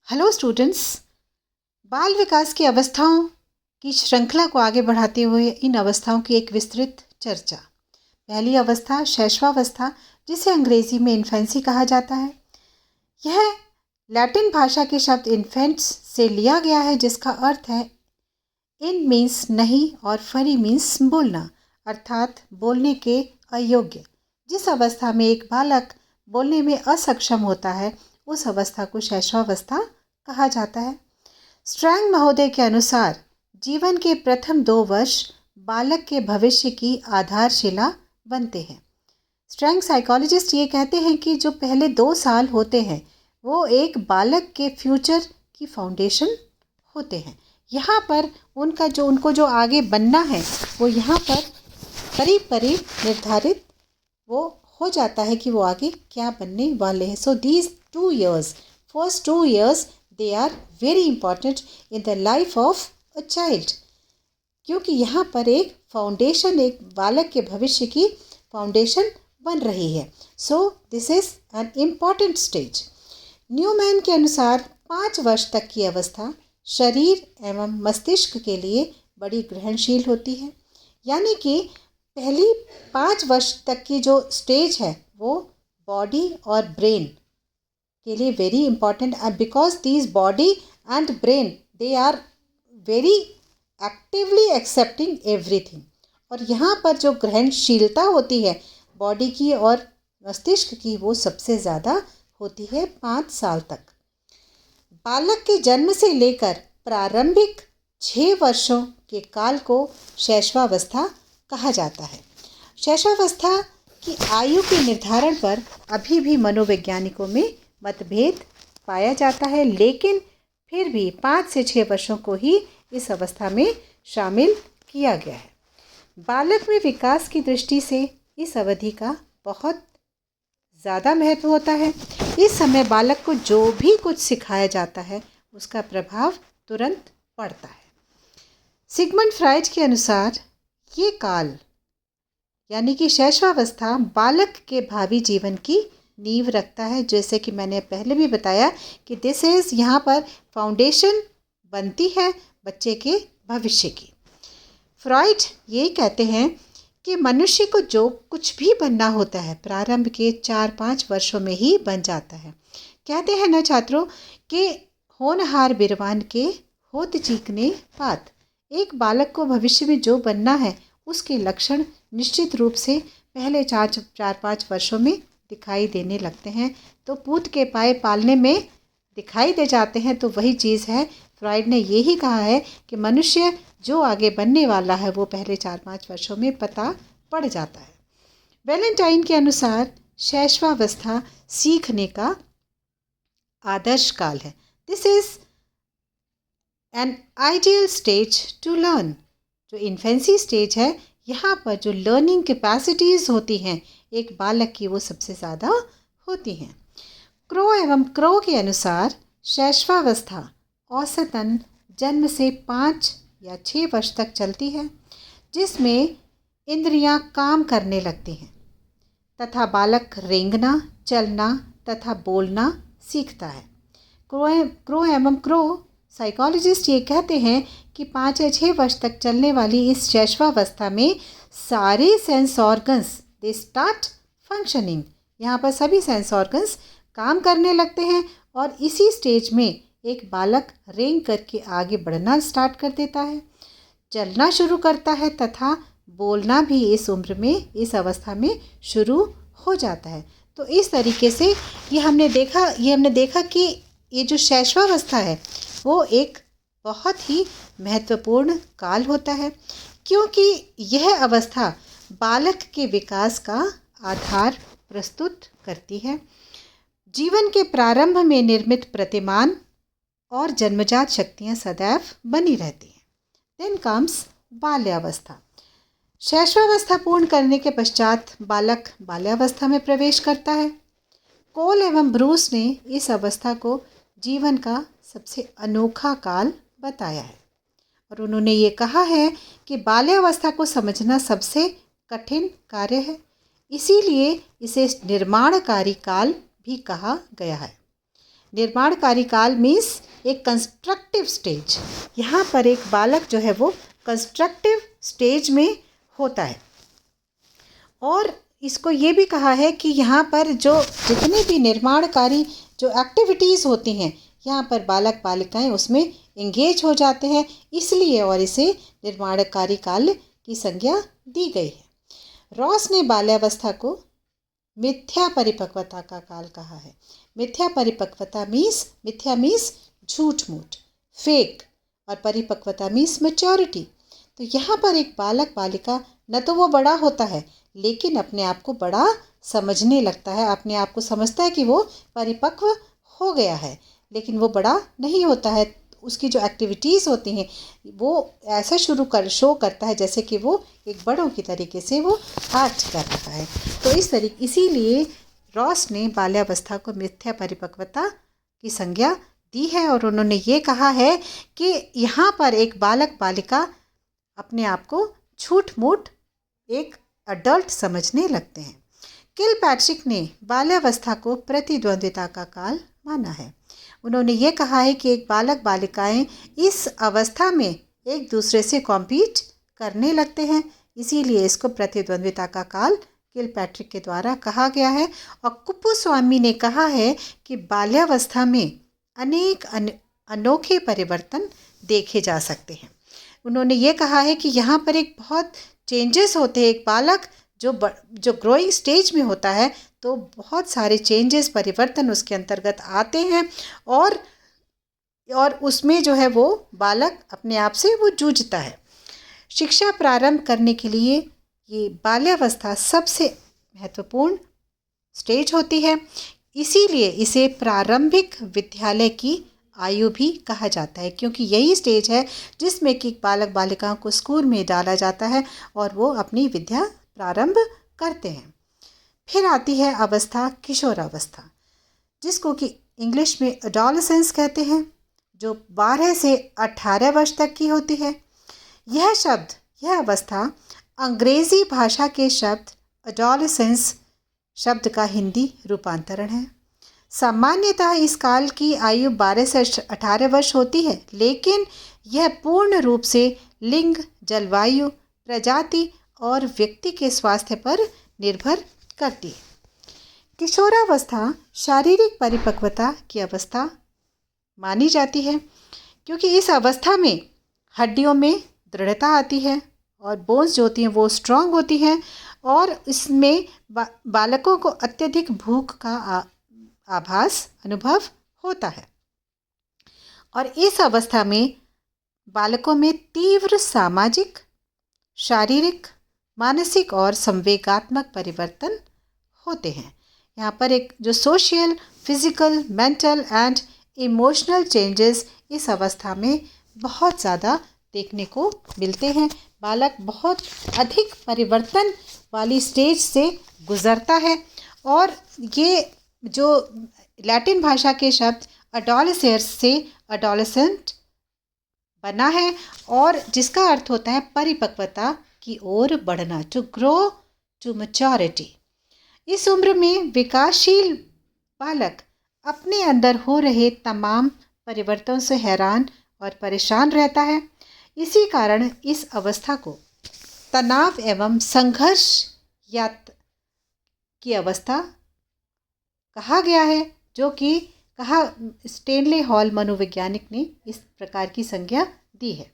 Hello students. बाल विकास की अवस्थाओं की श्रृंखला को आगे बढ़ाते हुए इन अवस्थाओं की एक विस्तृत चर्चा। पहली अवस्था शैशवावस्था, जिसे अंग्रेजी में इन्फेंसी कहा जाता है। यह लैटिन भाषा के शब्द इन्फेंट्स से लिया गया है, जिसका अर्थ है इन मीन्स नहीं और फरी मीन्स बोलना, अर्थात बोलने के अयोग्य। जिस अवस्था में एक बालक बोलने में असक्षम होता है उस अवस्था को शैशवावस्था कहा जाता है। स्ट्रैंग महोदय के अनुसार जीवन के प्रथम 2 वर्ष बालक के भविष्य की आधारशिला बनते हैं। स्ट्रैंग साइकोलॉजिस्ट ये कहते हैं कि जो पहले 2 साल होते हैं वो एक बालक के फ्यूचर की फाउंडेशन होते हैं। यहाँ पर उनको जो आगे बनना है वो यहाँ पर करीब करीब निर्धारित वो हो जाता है कि वो आगे क्या बनने वाले हैं। So these 2 years, first 2 years, they are very important in the life of a child, क्योंकि यहाँ पर एक फाउंडेशन, एक बालक के भविष्य की फाउंडेशन बन रही है। So this is an important stage. Newman के अनुसार 5 वर्ष तक की अवस्था शरीर एवं मस्तिष्क के लिए बड़ी ग्रहणशील होती है। यानी कि पहली 5 वर्ष तक की जो स्टेज है वो बॉडी और ब्रेन के लिए very important, because these body and brain they are very actively accepting everything. और यहाँ पर जो ग्रहणशीलता होती है बॉडी की और मस्तिष्क की वो सबसे ज़्यादा होती है 5 साल तक। बालक के जन्म से लेकर प्रारंभिक 6 वर्षों के काल को शैशवावस्था कहा जाता है। शैशवावस्था की आयु के निर्धारण पर अभी भी मनोवैज्ञानिकों में मतभेद पाया जाता है, लेकिन फिर भी 5 से 6 वर्षों को ही इस अवस्था में शामिल किया गया है। बालक में विकास की दृष्टि से इस अवधि का बहुत ज़्यादा महत्व होता है। इस समय बालक को जो भी कुछ सिखाया जाता है उसका प्रभाव तुरंत पड़ता है। सिगमंड फ्राइड के अनुसार ये काल यानी कि शैशवावस्था बालक के भावी जीवन की नींव रखता है। जैसे कि मैंने पहले भी बताया कि दिस इज़ यहाँ पर फाउंडेशन बनती है बच्चे के भविष्य की। फ्रॉइड ये कहते हैं कि मनुष्य को जो कुछ भी बनना होता है प्रारंभ के 4-5 वर्षों में ही बन जाता है। कहते हैं ना छात्रों कि होनहार बिरवान के होत चीकने पात। एक बालक को भविष्य में जो बनना है उसके लक्षण निश्चित रूप से पहले 4-5 वर्षों में दिखाई देने लगते हैं। तो पूत के पाए पालने में दिखाई दे जाते हैं। तो वही चीज़ है, फ्रॉइड ने यही कहा है कि मनुष्य जो आगे बनने वाला है वो पहले 4-5 वर्षों में पता पड़ जाता है। वैलेंटाइन के अनुसार शैशवावस्था सीखने का आदर्श काल है। This is an ideal stage to learn. जो इन्फेंसी स्टेज है यहाँ पर जो लर्निंग कैपेसिटीज़ होती हैं एक बालक की वो सबसे ज़्यादा होती हैं। क्रो एवं क्रो के अनुसार शैशवावस्था औसतन जन्म से 5 या 6 वर्ष तक चलती है, जिसमें इंद्रियां काम करने लगती हैं तथा बालक रेंगना, चलना तथा बोलना सीखता है। क्रो एवं क्रो साइकोलॉजिस्ट ये कहते हैं कि 5 या 6 वर्ष तक चलने वाली इस शैशवावस्था में सारे sense organs they start functioning. यहाँ पर सभी सेंस ऑर्गन्स काम करने लगते हैं और इसी स्टेज में एक बालक रेंग करके आगे बढ़ना स्टार्ट कर देता है, चलना शुरू करता है तथा बोलना भी इस उम्र में, इस अवस्था में शुरू हो जाता है। तो इस तरीके से ये हमने देखा कि ये जो शैशवावस्था है वो एक बहुत ही महत्वपूर्ण काल होता है, क्योंकि यह अवस्था बालक के विकास का आधार प्रस्तुत करती है। जीवन के प्रारंभ में निर्मित प्रतिमान और जन्मजात शक्तियाँ सदैव बनी रहती हैं। देन कम्स बाल्यावस्था। शैशवावस्था पूर्ण करने के पश्चात बालक बाल्यावस्था में प्रवेश करता है। कोल एवं ब्रूस ने इस अवस्था को जीवन का सबसे अनोखा काल बताया है और उन्होंने ये कहा है कि बाल्यावस्था को समझना सबसे कठिन कार्य है, इसीलिए इसे निर्माणकारी काल भी कहा गया है। निर्माणकारी काल मीन्स एक कंस्ट्रक्टिव स्टेज। यहाँ पर एक बालक जो है वो कंस्ट्रक्टिव स्टेज में होता है। और इसको ये भी कहा है कि यहाँ पर जो जितनी भी निर्माणकारी जो एक्टिविटीज़ होती हैं, यहाँ पर बालक बालिकाएं उसमें एंगेज हो जाते हैं, इसलिए और इसे निर्माणकारी काल की संज्ञा दी गई है। रॉस ने बाल्यावस्था को मिथ्या परिपक्वता का काल कहा है। मिथ्या परिपक्वता मिथ्या मीन्स झूठ मूठ, फेक, और परिपक्वता मीन्स मैच्योरिटी। तो यहाँ पर एक बालक बालिका न तो वो बड़ा होता है, लेकिन अपने आप को बड़ा समझने लगता है, अपने आप को समझता है कि वो परिपक्व हो गया है, लेकिन वो बड़ा नहीं होता है। उसकी जो एक्टिविटीज़ होती हैं वो ऐसा शो करता है जैसे कि वो एक बड़ों की तरीके से वो एक्ट कर रहा है। तो इसीलिए रॉस ने बाल्यावस्था को मिथ्या परिपक्वता की संज्ञा दी है, और उन्होंने ये कहा है कि यहाँ पर एक बालक बालिका अपने आप को झूठ मूठ एक अडल्ट समझने लगते हैं। किलपैट्रिक ने बाल्यावस्था को प्रतिद्वंद्विता का काल माना है। उन्होंने ये कहा है कि एक बालक बालिकाएं इस अवस्था में एक दूसरे से कॉम्पीट करने लगते हैं, इसीलिए इसको प्रतिद्वंद्विता का काल किलपैट्रिक के द्वारा कहा गया है। और कुप्पुस्वामी ने कहा है कि बाल्यावस्था में अनेक अनोखे परिवर्तन देखे जा सकते हैं। उन्होंने ये कहा है कि यहाँ पर एक बहुत चेंजेस होते हैं। एक बालक जो ग्रोइंग स्टेज में होता है तो बहुत सारे चेंजेस परिवर्तन उसके अंतर्गत आते हैं, और उसमें जो है वो बालक अपने आप से वो जूझता है। शिक्षा प्रारंभ करने के लिए ये बाल्यावस्था सबसे महत्वपूर्ण स्टेज होती है, इसीलिए इसे प्रारंभिक विद्यालय की आयु भी कहा जाता है, क्योंकि यही स्टेज है जिसमें कि बालक बालिकाओं को स्कूल में डाला जाता है और वो अपनी विद्या प्रारंभ करते हैं। फिर आती है अवस्था किशोरावस्था, जिसको कि इंग्लिश में एडोलेसेंस कहते हैं, जो 12 से 18 वर्ष तक की होती है। यह अवस्था अंग्रेज़ी भाषा के शब्द एडोलेसेंस शब्द का हिंदी रूपांतरण है। सामान्यतः इस काल की आयु 12 से 18 वर्ष होती है, लेकिन यह पूर्ण रूप से लिंग, जलवायु, प्रजाति और व्यक्ति के स्वास्थ्य पर निर्भर करती है। किशोरावस्था शारीरिक परिपक्वता की अवस्था मानी जाती है, क्योंकि इस अवस्था में हड्डियों में दृढ़ता आती है और बोन्स जो होती हैं वो स्ट्रांग होती हैं, और इसमें बालकों को अत्यधिक भूख का अनुभव होता है। और इस अवस्था में बालकों में तीव्र सामाजिक, शारीरिक, मानसिक और संवेगात्मक परिवर्तन होते हैं। यहाँ पर एक जो social, physical, mental and emotional changes इस अवस्था में बहुत ज़्यादा देखने को मिलते हैं। बालक बहुत अधिक परिवर्तन वाली स्टेज से गुजरता है, और ये जो लैटिन भाषा के शब्द अडोलेसेंस से अडोलेसेंट बना है, और जिसका अर्थ होता है परिपक्वता की ओर बढ़ना, टू ग्रो टू मैच्योरिटी। इस उम्र में विकासशील बालक अपने अंदर हो रहे तमाम परिवर्तनों से हैरान और परेशान रहता है। इसी कारण इस अवस्था को तनाव एवं संघर्ष की अवस्था कहा गया है, जो कि स्टेनले हॉल मनोवैज्ञानिक ने इस प्रकार की संज्ञा दी है।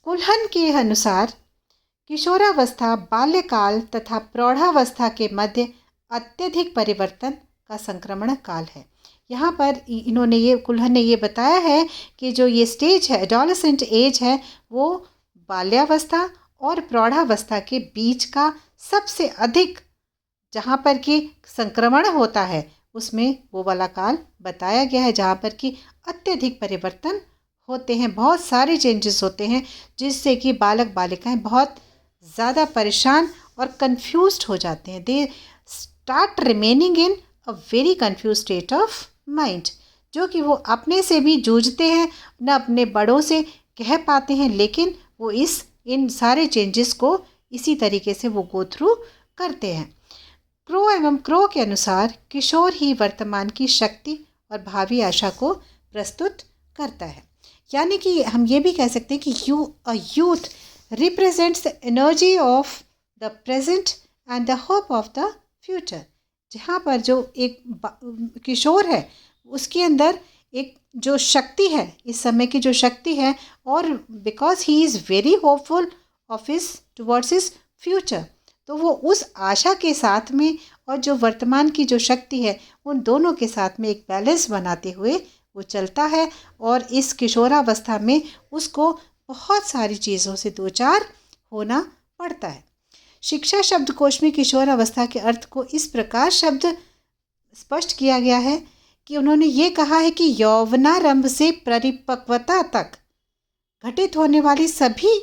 कुल्हन के अनुसार किशोरावस्था बाल्यकाल तथा प्रौढ़ावस्था के मध्य अत्यधिक परिवर्तन का संक्रमण काल है। यहाँ पर कुल्हन ने ये बताया है कि जो ये स्टेज है, एडोलेसेंट एज है, वो बाल्यावस्था और प्रौढ़ावस्था के बीच का सबसे अधिक जहाँ पर कि संक्रमण होता है, उसमें वो वाला काल बताया गया है, जहाँ पर कि अत्यधिक परिवर्तन होते हैं, बहुत सारे चेंजेस होते हैं, जिससे कि बालक बालिकाएं बहुत ज़्यादा परेशान और कंफ्यूज्ड हो जाते हैं। They start remaining in a very confuse state of mind, जो कि वो अपने से भी जूझते हैं, न अपने बड़ों से कह पाते हैं, लेकिन वो इन सारे चेंजेस को इसी तरीके से वो गो थ्रू करते हैं। क्रो के अनुसार किशोर ही वर्तमान की शक्ति और भावी आशा को प्रस्तुत करता है। यानी कि हम ये भी कह सकते हैं कि youth represents the energy of the present and the hope of the future. जहाँ पर जो एक किशोर है उसके अंदर एक जो शक्ति है, इस समय की जो शक्ति है, और because he is very hopeful of his towards his future, तो वो उस आशा के साथ में और जो वर्तमान की जो शक्ति है उन दोनों के साथ में एक बैलेंस बनाते हुए वो चलता है। और इस किशोरावस्था में उसको बहुत सारी चीज़ों से दो चार होना पड़ता है। शिक्षा शब्दकोश में किशोरावस्था के अर्थ को इस प्रकार शब्द स्पष्ट किया गया है कि उन्होंने ये कहा है कि यौवनारंभ से परिपक्वता तक घटित होने वाली सभी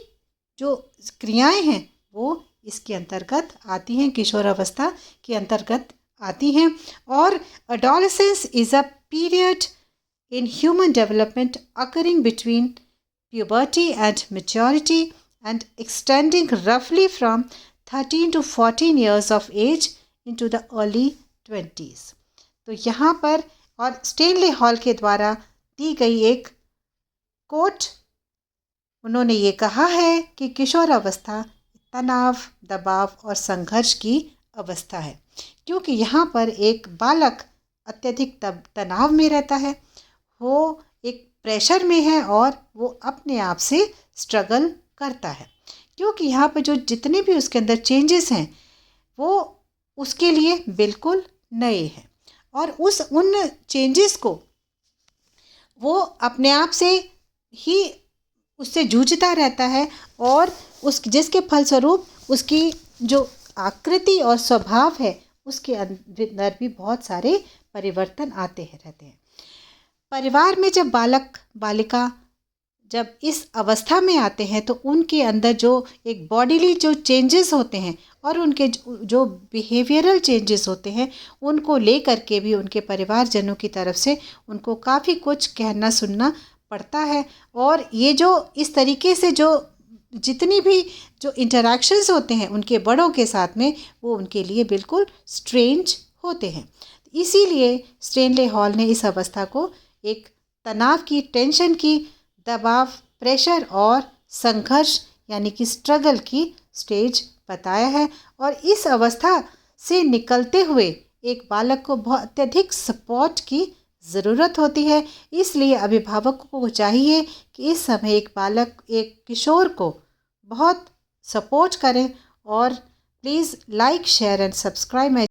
जो क्रियाएं हैं वो इसके अंतर्गत आती हैं, किशोरावस्था के अंतर्गत आती हैं। और adolescence is a period in human development occurring between puberty and maturity and extending roughly from 13 to 14 years of age into the early 20s। तो यहाँ पर और स्टेनले हॉल के द्वारा दी गई एक कोट, उन्होंने ये कहा है कि किशोरावस्था तनाव, दबाव और संघर्ष की अवस्था है, क्योंकि यहाँ पर एक बालक अत्यधिक तनाव में रहता है, वो एक प्रेशर में है और वो अपने आप से स्ट्रगल करता है, क्योंकि यहाँ पर जो जितने भी उसके अंदर चेंजेस हैं वो उसके लिए बिल्कुल नए हैं, और उन चेंजेस को वो अपने आप से ही उससे जूझता रहता है, और जिसके फलस्वरूप उसकी जो आकृति और स्वभाव है उसके अंदर भी बहुत सारे परिवर्तन आते रहते हैं। परिवार में जब बालक बालिका जब इस अवस्था में आते हैं तो उनके अंदर जो एक बॉडीली जो चेंजेस होते हैं और उनके जो बिहेवियरल चेंजेस होते हैं उनको लेकर के भी उनके परिवारजनों की तरफ से उनको काफ़ी कुछ कहना सुनना पड़ता है। और ये जो इस तरीके से जो जितनी भी जो इंटरैक्शंस होते हैं उनके बड़ों के साथ में वो उनके लिए बिल्कुल स्ट्रेंज होते हैं। इसीलिए स्टेनले हॉल ने इस अवस्था को एक तनाव की, टेंशन की, दबाव, प्रेशर और संघर्ष यानी कि स्ट्रगल की स्टेज बताया है। और इस अवस्था से निकलते हुए एक बालक को बहुत अत्यधिक सपोर्ट की ज़रूरत होती है। इसलिए अभिभावकों को चाहिए कि इस समय एक बालक, एक किशोर को बहुत सपोर्ट करें। और please like, share and subscribe